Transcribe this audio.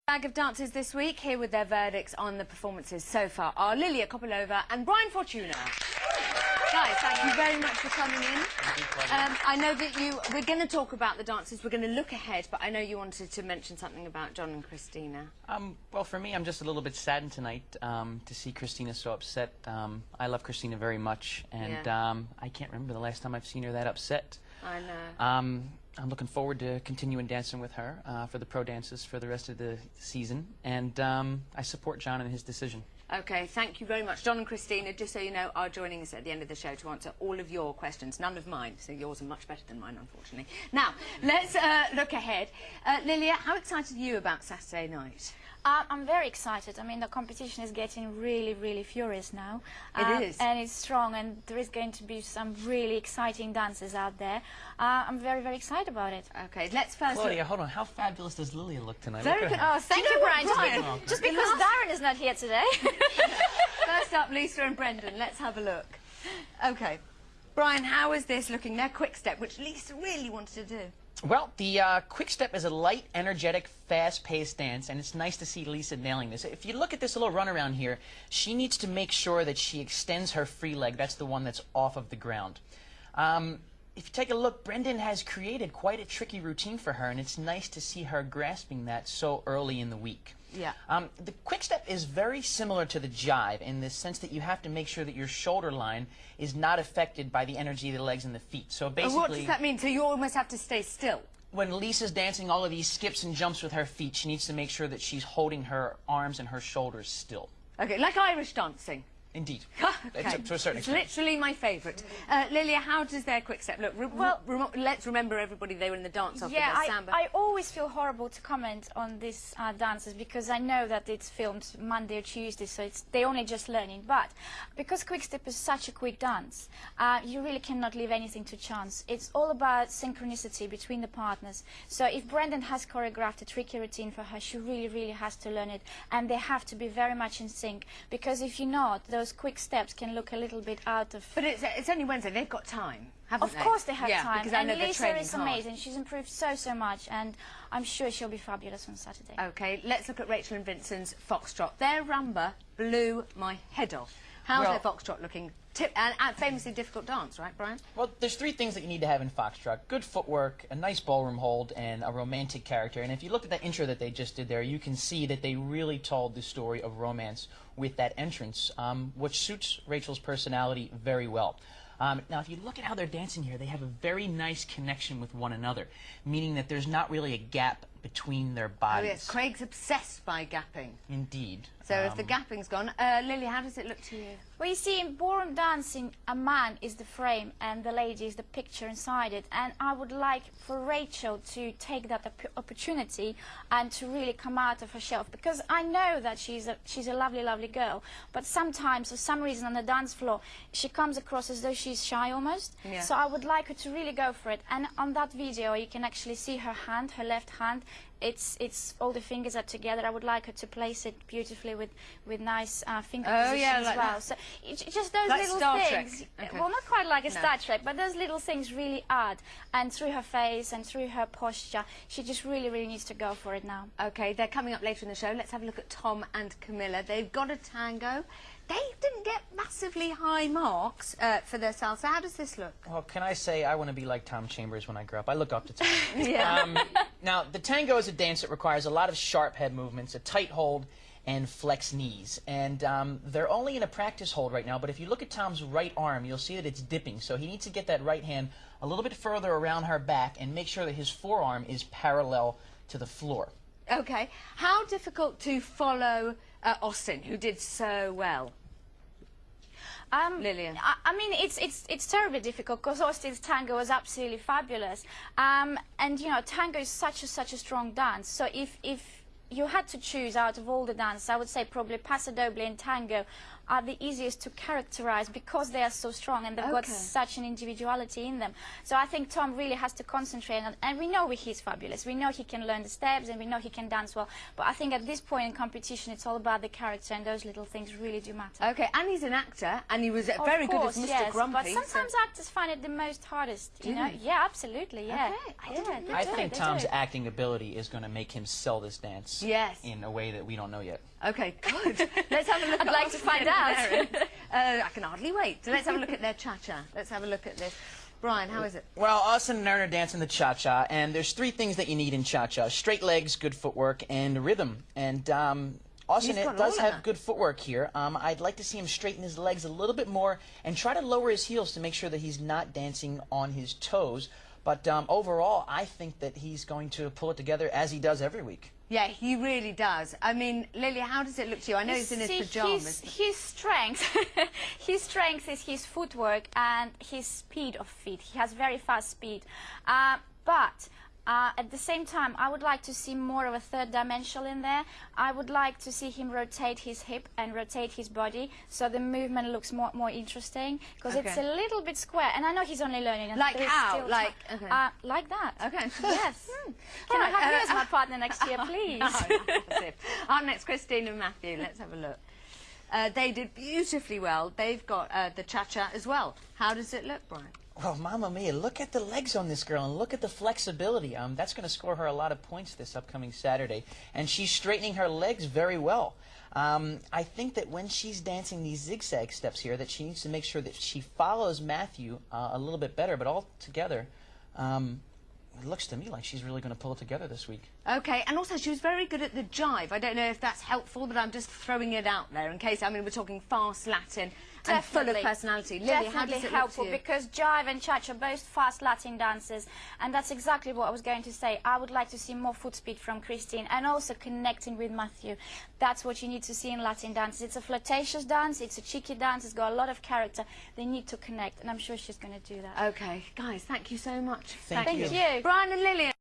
Bag of dancers this week, here with their verdicts on the performances so far, are Lilia and Brian Fortuna. Guys, thank you very much for coming in. I know that we're going to talk about the dancers, we're going to look ahead, but I know you wanted to mention something about John and Christina. Well, for me, I'm just a little bit saddened tonight to see Christina so upset. I love Christina very much, and I can't remember the last time I've seen her that upset. I know. I'm looking forward to continuing dancing with her for the pro dances for the rest of the season, and I support John in his decision. Okay, thank you very much. John and Christina, just so you know, are joining us at the end of the show to answer all of your questions. None of mine, so yours are much better than mine, unfortunately. Now, let's look ahead. Lilia, how excited are you about Saturday night? I'm very excited. I mean, the competition is getting really furious now. It is. And it's strong, and there is going to be some really exciting dances out there. I'm very excited about it. Okay, let's first Claudia, hold on. How fabulous does Lilia look tonight? Very good. Oh, thank you, Brian. Just because Darren is not here today. First up, Lisa and Brendan. Let's have a look. Okay. Brian, how is this looking? Their quick step, which Lisa really wanted to do. Well, the quick step is a light, energetic, fast-paced dance, and it's nice to see Lisa nailing this. If you look at this little runaround here, she needs to make sure that she extends her free leg. That's the one that's off of the ground. If you take a look, Brendan has created quite a tricky routine for her, and it's nice to see her grasping that so early in the week. Yeah. The quick step is very similar to the jive in the sense that you have to make sure that your shoulder line is not affected by the energy of the legs and the feet. So basically, what does that mean? So you almost have to stay still? When Lisa's dancing all of these skips and jumps with her feet, she needs to make sure that she's holding her arms and her shoulders still. Okay, like Irish dancing. Indeed. Okay. To a certain extent. It's literally my favourite. Lilia, how does their quick step look? Let's remember everybody, they were in the dance-off with their samba. I always feel horrible to comment on these dances because I know that it's filmed Monday or Tuesday, so they're only just learning. But because quick step is such a quick dance, you really cannot leave anything to chance. It's all about synchronicity between the partners. So if Brendan has choreographed a tricky routine for her, she really has to learn it, and they have to be very much in sync, because if you're not, those quick steps can look a little bit out of... But it's only Wednesday, they've got time, haven't they? Of course they have time, because I know and they're Lisa is hard. amazing. She's improved so much, and I'm sure she'll be fabulous on Saturday. Okay, let's look at Rachel and Vincent's foxtrot. Their rumba blew my head off. How's their foxtrot looking? And famously difficult dance, right, Brian? Well, there's three things that you need to have in foxtrot: good footwork, a nice ballroom hold, and a romantic character. And if you look at that intro that they just did there, you can see that they really told the story of romance with that entrance, which suits Rachel's personality very well. Now, if you look at how they're dancing here, they have a very nice connection with one another, meaning that there's not really a gap between their bodies. Oh, yes, Craig's obsessed by gapping. Indeed. So if the gapping's gone, Lily, how does it look to you? Well, you see, in ballroom dancing, a man is the frame and the lady is the picture inside it. And I would like for Rachel to take that opportunity and to really come out of her shell, because I know that she's a lovely girl, but sometimes, for some reason, on the dance floor, she comes across as though she's shy almost. Yeah. So I would like her to really go for it. And on that video, you can actually see her hand, her left hand. It's all the fingers are together. I would like her to place it beautifully with nice finger positions as well. That. So just those like little Star things. Trek. Okay. Well, not quite like a Star Trek, but those little things really add. And through her face and through her posture, she just really needs to go for it now. Okay, they're coming up later in the show. Let's have a look at Tom and Camilla. They've got a tango. They didn't get massively high marks for their salsa. How does this look? Well, can I say I want to be like Tom Chambers when I grow up? I look up to Tom. Yeah. Now, the tango is a dance that requires a lot of sharp head movements, a tight hold, and flex knees. And they're only in a practice hold right now, but if you look at Tom's right arm, you'll see that it's dipping. So he needs to get that right hand a little bit further around her back and make sure that his forearm is parallel to the floor. Okay. How difficult to follow Austin, who did so well? Lillian. I mean, it's terribly difficult because Austin's tango was absolutely fabulous. And, you know, tango is such a strong dance. So if you had to choose out of all the dances, I would say probably Paso Doble and tango are the easiest to characterize because they are so strong and they've got such an individuality in them. So I think Tom really has to concentrate on, and we know he's fabulous. We know he can learn the steps and we know he can dance well. But I think at this point in competition, it's all about the character, and those little things really do matter. Okay, and he's an actor, and he was very good as Mr. Grumpy. But sometimes actors find it the most hardest, you know? Yeah, absolutely, yeah. Okay, I think Tom's acting ability is going to make him sell this dance. Yes. in a way that we don't know yet. Okay, good. Let's have a look. I'd like to find out. I can hardly wait. So let's have a look at their cha-cha. Let's have a look at this. Brian, how is it? Well, Austin and Aaron are dancing the cha-cha, and there's 3 things that you need in cha-cha: straight legs, good footwork, and rhythm. And Austin does have good footwork here. I'd like to see him straighten his legs a little bit more and try to lower his heels to make sure that he's not dancing on his toes. But overall, I think that he's going to pull it together as he does every week. Yeah, he really does. I mean, Lilia, how does it look to you? I know he's in his pyjamas. His strength, his strength is his footwork and his speed of feet. He has very fast speed, but at the same time, I would like to see more of a third dimension in there. I would like to see him rotate his hip and rotate his body so the movement looks more interesting, because it's a little bit square. And I know he's only learning. And like how? Like that. Okay. Yes. Can I have you as my partner next year, please? Our next, Christine and Matthew. Let's have a look. They did beautifully well. They've got the cha-cha as well. How does it look, Brian? Well, Mamma Mia, look at the legs on this girl and look at the flexibility. That's going to score her a lot of points this upcoming Saturday. And she's straightening her legs very well. I think that when she's dancing these zigzag steps here, that she needs to make sure that she follows Matthew a little bit better. But all together, it looks to me like she's really going to pull it together this week. Okay, and also she was very good at the jive. I don't know if that's helpful, but I'm just throwing it out there in case, I mean, we're talking fast Latin and full of personality. Lilia, how does it helpful, look to you? because jive and cha-cha are both fast Latin dances, and that's exactly what I was going to say. I would like to see more foot speed from Christine and also connecting with Matthew. That's what you need to see in Latin dances. It's a flirtatious dance, it's a cheeky dance, it's got a lot of character. They need to connect, and I'm sure she's going to do that. Okay, guys, thank you so much. Thank you. You. Brian and Lilia.